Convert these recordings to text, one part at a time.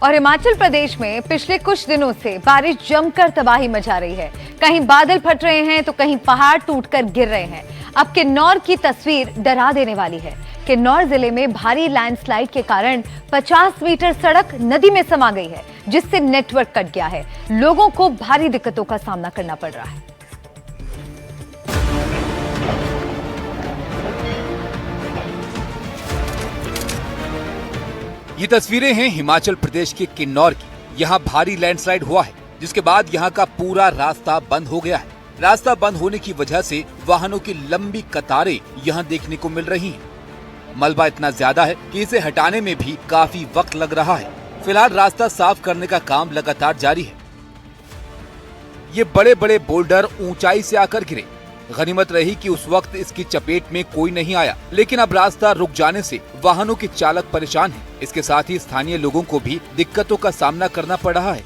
और हिमाचल प्रदेश में पिछले कुछ दिनों से बारिश जमकर तबाही मचा रही है। कहीं बादल फट रहे हैं तो कहीं पहाड़ टूटकर गिर रहे हैं। अब किन्नौर की तस्वीर डरा देने वाली है। किन्नौर जिले में भारी लैंडस्लाइड के कारण 50 मीटर सड़क नदी में समा गई है, जिससे नेटवर्क कट गया है। लोगों को भारी दिक्कतों का सामना करना पड़ रहा है। ये तस्वीरें हैं हिमाचल प्रदेश के किन्नौर की। यहाँ भारी लैंडस्लाइड हुआ है, जिसके बाद यहाँ का पूरा रास्ता बंद हो गया है। रास्ता बंद होने की वजह से वाहनों की लंबी कतारें यहाँ देखने को मिल रही हैं। मलबा इतना ज्यादा है कि इसे हटाने में भी काफी वक्त लग रहा है। फिलहाल रास्ता साफ करने का काम लगातार जारी है। ये बड़े बड़े बोल्डर ऊंचाई से आकर गिरे। गनीमत रही कि उस वक्त इसकी चपेट में कोई नहीं आया, लेकिन अब रास्ता रुक जाने से वाहनों के चालक परेशान हैं। इसके साथ ही स्थानीय लोगों को भी दिक्कतों का सामना करना पड़ रहा है।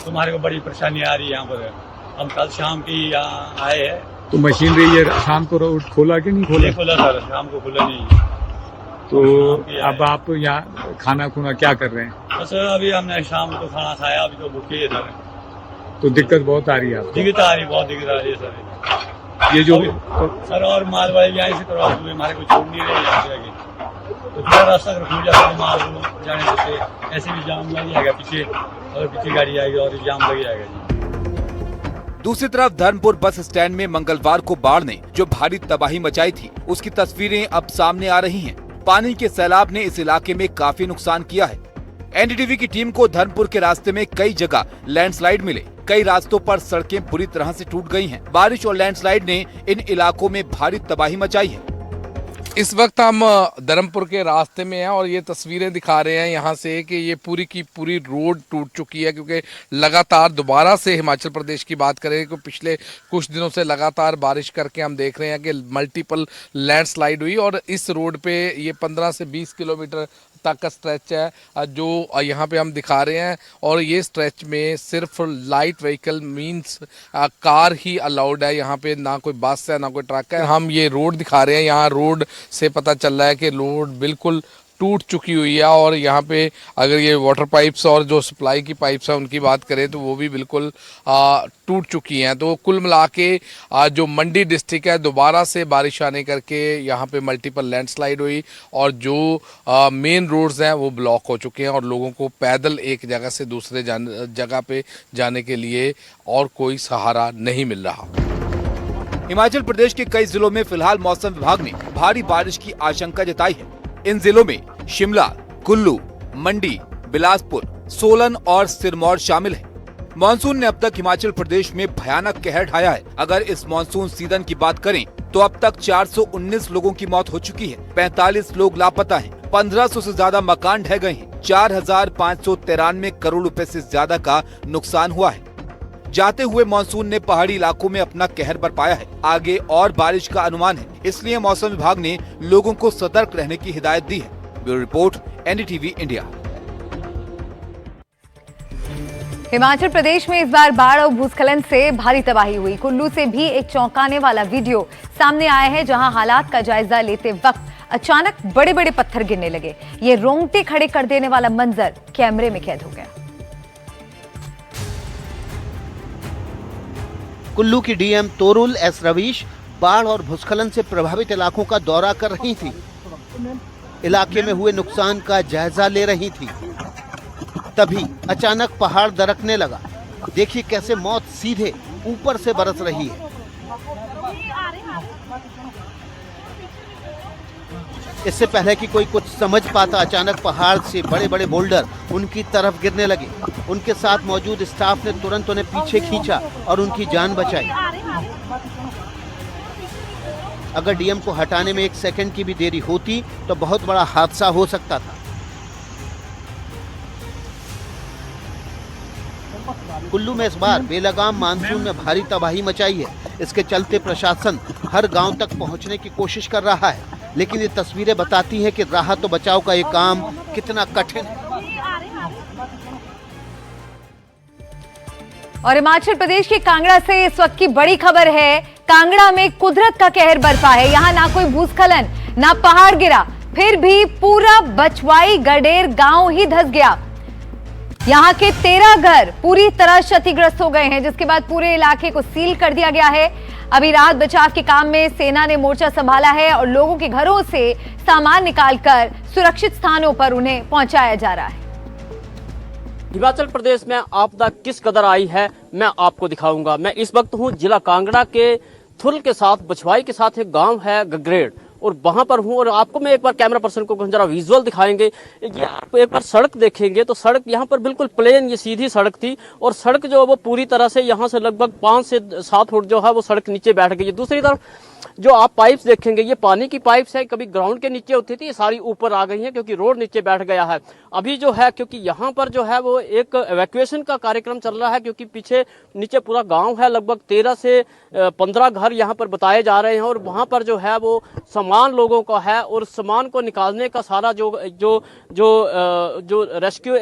तुम्हारे को बड़ी परेशानी आ रही है यहाँ पर। हम कल शाम की यहाँ आए हैं। तो मशीनरी ये शाम को रोड खोला कि नहीं खोला? खोला सर, शाम को खुला नहीं। तो अब आप यहाँ खाना खुना क्या कर रहे हैं? बस अभी हमने शाम को खाना खाया, अभी तो भूखे है सर। तो दिक्कत बहुत आ रही है आपको? दिक्कत आ रही, बहुत दिक्कत आ रही है सर। ये जो सर और माल वाले यहाँ से क्रॉस हुए, हमारे को छोड़ नहीं रहे यहाँ से आगे। तो थोड़ा रास्ता खुल जाता है माल जाने से, ऐसे भी जाम लग जाएगा पीछे, और पीछे गाड़ी आएगी और जाम लग जाएगा जी। दूसरी तरफ धर्मपुर बस स्टैंड में मंगलवार को बाढ़ ने जो भारी तबाही मचाई थी, उसकी तस्वीरें अब सामने आ रही हैं। पानी के सैलाब ने इस इलाके में काफी नुकसान किया है। एनडीटीवी की टीम को धर्मपुर के रास्ते में कई जगह लैंडस्लाइड मिले। कई रास्तों पर सड़कें बुरी तरह से टूट गई हैं। बारिश और लैंडस्लाइड ने इन इलाकों में भारी तबाही मचाई है। इस वक्त हम धर्मपुर के रास्ते में हैं और ये तस्वीरें दिखा रहे हैं यहाँ से कि ये पूरी की पूरी रोड टूट चुकी है, क्योंकि लगातार दोबारा से हिमाचल प्रदेश की बात करें तो पिछले कुछ दिनों से लगातार बारिश करके हम देख रहे हैं कि मल्टीपल लैंडस्लाइड हुई और इस रोड पे ये 15 से 20 किलोमीटर तक का स्ट्रेच है जो यहाँ पे हम दिखा रहे हैं। और ये स्ट्रेच में सिर्फ लाइट व्हीकल मींस कार ही अलाउड है। यहाँ पे ना कोई बस है ना कोई ट्रक है। हम ये रोड दिखा रहे हैं, यहाँ रोड से पता चल रहा है कि रोड बिल्कुल टूट चुकी हुई है। और यहाँ पे अगर ये वाटर पाइप्स और जो सप्लाई की पाइप्स हैं उनकी बात करें तो वो भी बिल्कुल टूट चुकी हैं। तो कुल मिला के जो मंडी डिस्ट्रिक्ट है, दोबारा से बारिश आने करके यहाँ पे मल्टीपल लैंडस्लाइड हुई और जो मेन रोड्स हैं वो ब्लॉक हो चुके हैं और लोगों को पैदल एक जगह से दूसरे जगह पे जाने के लिए और कोई सहारा नहीं मिल रहा। हिमाचल प्रदेश के कई जिलों में फिलहाल मौसम विभाग ने भारी बारिश की आशंका जताई है। इन जिलों में शिमला, कुल्लू, मंडी, बिलासपुर, सोलन और सिरमौर शामिल है। मानसून ने अब तक हिमाचल प्रदेश में भयानक कहर ढाया है। अगर इस मानसून सीजन की बात करें तो अब तक 419 लोगों की मौत हो चुकी है। 45 लोग लापता हैं। 1500 से ज्यादा मकान ढह गए हैं। 4593 करोड़ रुपए से ज्यादा का नुकसान हुआ है। जाते हुए मानसून ने पहाड़ी इलाकों में अपना कहर बरपाया है। आगे और बारिश का अनुमान है, इसलिए मौसम विभाग ने लोगों को सतर्क रहने की हिदायत दी है। Bureau report, NDTV India. Himachal Pradesh में इस बार बाढ़ और भूस्खलन से भारी तबाही हुई। कुल्लू से भी एक चौंकाने वाला वीडियो सामने आया है, जहां हालात का जायजा लेते वक्त अचानक बड़े बड़े पत्थर गिरने लगे। ये रोंगटे खड़े कर देने वाला मंजर कैमरे में कैद हो गया। कुल्लू की डीएम तोरुल एस रवीश बाढ़ और भूस्खलन से प्रभावित इलाकों का दौरा कर रही थी। इलाके में हुए नुकसान का जायजा ले रही थी। तभी अचानक पहाड़ दरकने लगा। देखिए कैसे मौत सीधे ऊपर से बरस रही है। इससे पहले कि कोई कुछ समझ पाता, अचानक पहाड़ से बड़े बड़े बोल्डर उनकी तरफ गिरने लगे। उनके साथ मौजूद स्टाफ ने तुरंत उन्हें पीछे खींचा और उनकी जान बचाई। अगर डीएम को हटाने में 1 सेकंड की भी देरी होती तो बहुत बड़ा हादसा हो सकता था। कुल्लू में इस बार बेलगाम मानसून ने भारी तबाही मचाई है। इसके चलते प्रशासन हर गांव तक पहुंचने की कोशिश कर रहा है, लेकिन ये तस्वीरें बताती हैं कि राहत और बचाव का ये काम कितना कठिन है। और हिमाचल प्रदेश के कांगड़ा से इस वक्त की बड़ी खबर है। कांगड़ा में कुदरत का कहर बरपा है। यहाँ ना कोई भूस्खलन ना पहाड़ गिरा, फिर भी पूरा बचवाई गडेर गांव ही धंस गया। यहाँ के 13 घर पूरी तरह क्षतिग्रस्त हो गए हैं, जिसके बाद पूरे इलाके को सील कर दिया गया है। अभी राहत बचाव के काम में सेना ने मोर्चा संभाला है और लोगों के घरों से सामान निकालकर सुरक्षित स्थानों पर उन्हें पहुंचाया जा रहा है। हिमाचल प्रदेश में आपदा किस कदर आई है मैं आपको दिखाऊंगा। मैं इस वक्त हूं जिला कांगड़ा के थुल के साथ बछवाई के साथ एक गांव है गगरेड़ और वहां पर हूं और आपको मैं एक बार कैमरा पर्सन को जरा विजुअल दिखाएंगे। ये आप एक बार सड़क देखेंगे तो सड़क यहाँ पर बिल्कुल प्लेन ये सीधी सड़क थी और सड़क जो है वो पूरी तरह से यहाँ से लगभग 5 से 7 फुट जो है वो सड़क नीचे बैठ गई है। दूसरी तरफ जो आप पाइप्स देखेंगे ये पानी की पाइप्स है, कभी ग्राउंड के नीचे होती थी, ये सारी ऊपर आ गई हैं क्योंकि रोड नीचे बैठ गया है। अभी जो है क्योंकि यहाँ पर जो है वो एक इवैक्यूएशन का कार्यक्रम चल रहा है क्योंकि पीछे नीचे पूरा गांव है, लगभग 13 से 15 घर यहाँ पर बताए जा रहे हैं और वहाँ पर जो है वो सामान लोगों का है और सामान को निकालने का सारा जो रेस्क्यू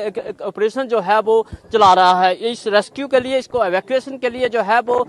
ऑपरेशन जो है वो चला रहा है। इस रेस्क्यू के लिए, इसको इवैक्यूएशन के लिए जो है वो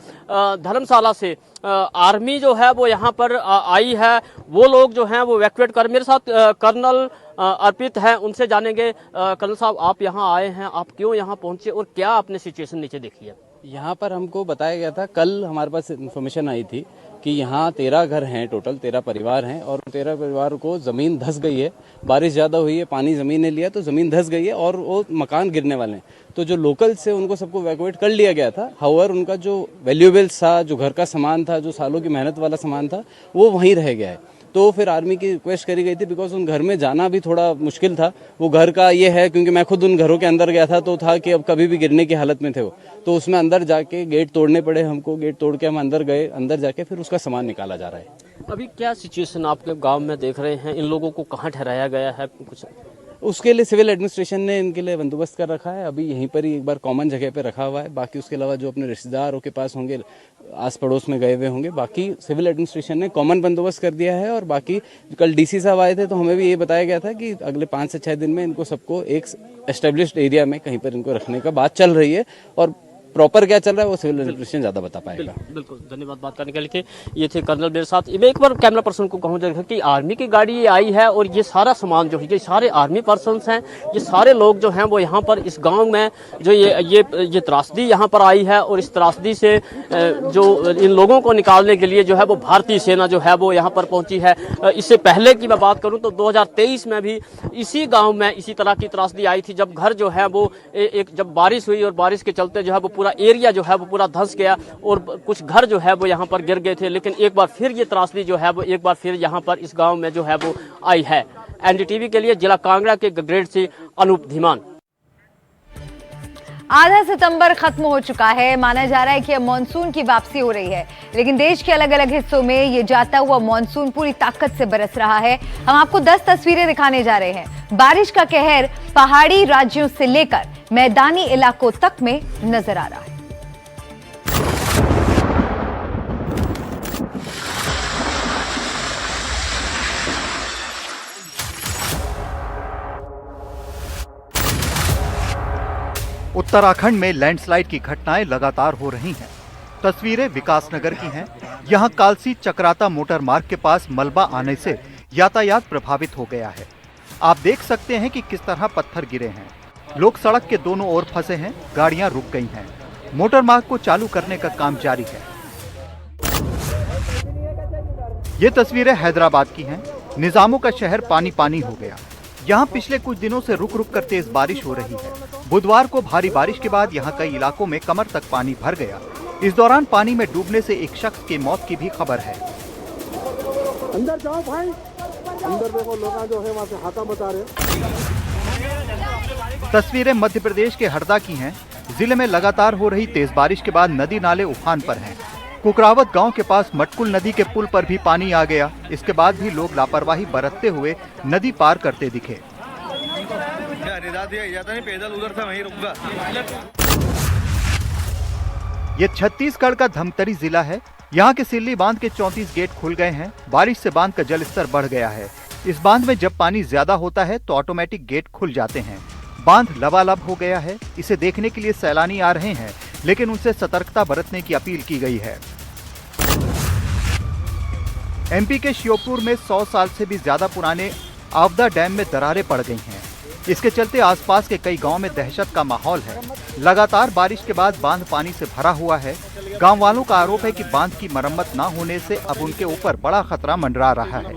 धर्मशाला से आर्मी जो है वो यहाँ पर आई है। वो लोग जो हैं वो इवैक्यूएट कर, मेरे साथ कर्नल अर्पित हैं, उनसे जानेंगे। कर्नल साहब, आप यहाँ आए हैं, आप क्यों यहाँ पहुंचे और क्या आपने सिचुएशन नीचे देखी है? यहाँ पर हमको बताया गया था, कल हमारे पास इन्फॉर्मेशन आई थी कि यहाँ 13 घर हैं, टोटल 13 परिवार हैं और 13 परिवार को ज़मीन धंस गई है। बारिश ज़्यादा हुई है, पानी ज़मीन ने लिया तो ज़मीन धंस गई है और वो मकान गिरने वाले हैं। तो जो लोकल से उनको सबको इवैक्यूएट कर लिया गया था। हाउएवर उनका जो वैल्यूएबल्स था, जो घर का सामान था, जो सालों की मेहनत वाला सामान था, वो वहीं रह गया है। तो फिर आर्मी की रिक्वेस्ट करी गई थी बिकॉज उन घर में जाना भी थोड़ा मुश्किल था। वो घर का ये है क्योंकि मैं खुद उन घरों के अंदर गया था तो था कि अब कभी भी गिरने की हालत में थे वो, तो उसमें अंदर जाके गेट तोड़ने पड़े हमको। गेट तोड़ के हम अंदर गए, अंदर जाके फिर उसका सामान निकाला जा रहा है। अभी क्या सिचुएशन आपके गांव में देख रहे हैं? इन लोगों को कहाँ ठहराया गया है? कुछ उसके लिए सिविल एडमिनिस्ट्रेशन ने इनके लिए बंदोबस्त कर रखा है। अभी यहीं पर ही एक बार कॉमन जगह पे रखा हुआ है। बाकी उसके अलावा जो अपने रिश्तेदारों के पास होंगे, आस पड़ोस में गए हुए होंगे, बाकी सिविल एडमिनिस्ट्रेशन ने कॉमन बंदोबस्त कर दिया है। और बाकी कल डीसी साहब आए थे तो हमें भी ये बताया गया था कि अगले 5 से 6 दिन में इनको सबको एक एस्टेब्लिश्ड एरिया में कहीं पर इनको रखने का बात चल रही है और प्रॉपर क्या चल रहा है वो सिविल एडमिनिस्ट्रेशन ज्यादा बता पाएगा। बिल्कुल, धन्यवाद बात करने के लिए। ये थे कर्नल मेरे साथ। मैं एक बार कैमरा पर्सन को कहूँ कि आर्मी की गाड़ी ये आई है और ये सारा सामान जो है, ये सारे आर्मी पर्सन्स हैं, ये सारे लोग जो हैं वो यहाँ पर इस गांव में जो ये त्रासदी यहाँ पर आई है और इस त्रासदी से जो इन लोगों को निकालने के लिए जो है वो भारतीय सेना जो है वो यहाँ पर पहुंची है। इससे पहले की मैं बात करूँ तो 2023 में भी इसी गाँव में इसी तरह की त्रासदी आई थी, जब घर जो है वो जब बारिश हुई और बारिश के चलते जो है वो पूरा एरिया जो है वो पूरा धंस गया और कुछ घर जो है वो यहाँ पर गिर गए थे। लेकिन एक बार फिर ये त्रासदी जो है वो एक बार फिर यहाँ पर इस गांव में जो है वो आई है। एनडीटीवी के लिए जिला कांगड़ा के गगरेड़ से अनूप धीमान। आधा सितंबर खत्म हो चुका है। माना जा रहा है कि अब मानसून की वापसी हो रही है, लेकिन देश के अलग अलग हिस्सों में ये जाता हुआ मानसून पूरी ताकत से बरस रहा है। हम आपको 10 तस्वीरें दिखाने जा रहे हैं। बारिश का कहर पहाड़ी राज्यों से लेकर मैदानी इलाकों तक में नजर आ रहा है। उत्तराखंड में लैंडस्लाइड की घटनाएं लगातार हो रही हैं। तस्वीरें विकासनगर की हैं। यहां कालसी चक्राता मोटर मार्ग के पास मलबा आने से यातायात प्रभावित हो गया है। आप देख सकते हैं कि किस तरह पत्थर गिरे हैं। लोग सड़क के दोनों ओर फंसे हैं, गाड़ियां रुक गई हैं। मोटर मार्ग को चालू करने का काम जारी है। ये तस्वीरें हैदराबाद की हैं। निजामों का शहर पानी पानी हो गया। यहाँ पिछले कुछ दिनों से रुक रुक कर तेज बारिश हो रही है। बुधवार को भारी बारिश के बाद यहाँ कई इलाकों में कमर तक पानी भर गया। इस दौरान पानी में डूबने से एक शख्स की मौत की भी खबर है। अंदर जाओ भाई, अंदर देखो, लोग जो है वहाँ से हाथा बता रहे। तस्वीरें मध्य प्रदेश के हरदा की हैं। जिले में लगातार हो रही तेज बारिश के बाद नदी नाले उफान पर हैं। कुकरावत गांव के पास मटकुल नदी के पुल पर भी पानी आ गया। इसके बाद भी लोग लापरवाही बरतते हुए नदी पार करते दिखे। ये छत्तीसगढ़ का धमतरी जिला है। यहाँ के सिल्ली बांध के 34 गेट खुल गए हैं। बारिश से बांध का जल स्तर बढ़ गया है। इस बांध में जब पानी ज्यादा होता है तो ऑटोमेटिक गेट खुल जाते हैं। बांध लबालब हो गया है। इसे देखने के लिए सैलानी आ रहे हैं, लेकिन उनसे सतर्कता बरतने की अपील की गई है। एमपी के श्योपुर में 100 साल से भी ज्यादा पुराने आवदा डैम में दरारें पड़ गई हैं। इसके चलते आसपास के कई गांव में दहशत का माहौल है। लगातार बारिश के बाद बांध पानी से भरा हुआ है। गांव वालों का आरोप है कि बांध की मरम्मत न होने से अब उनके ऊपर बड़ा खतरा मंडरा रहा है।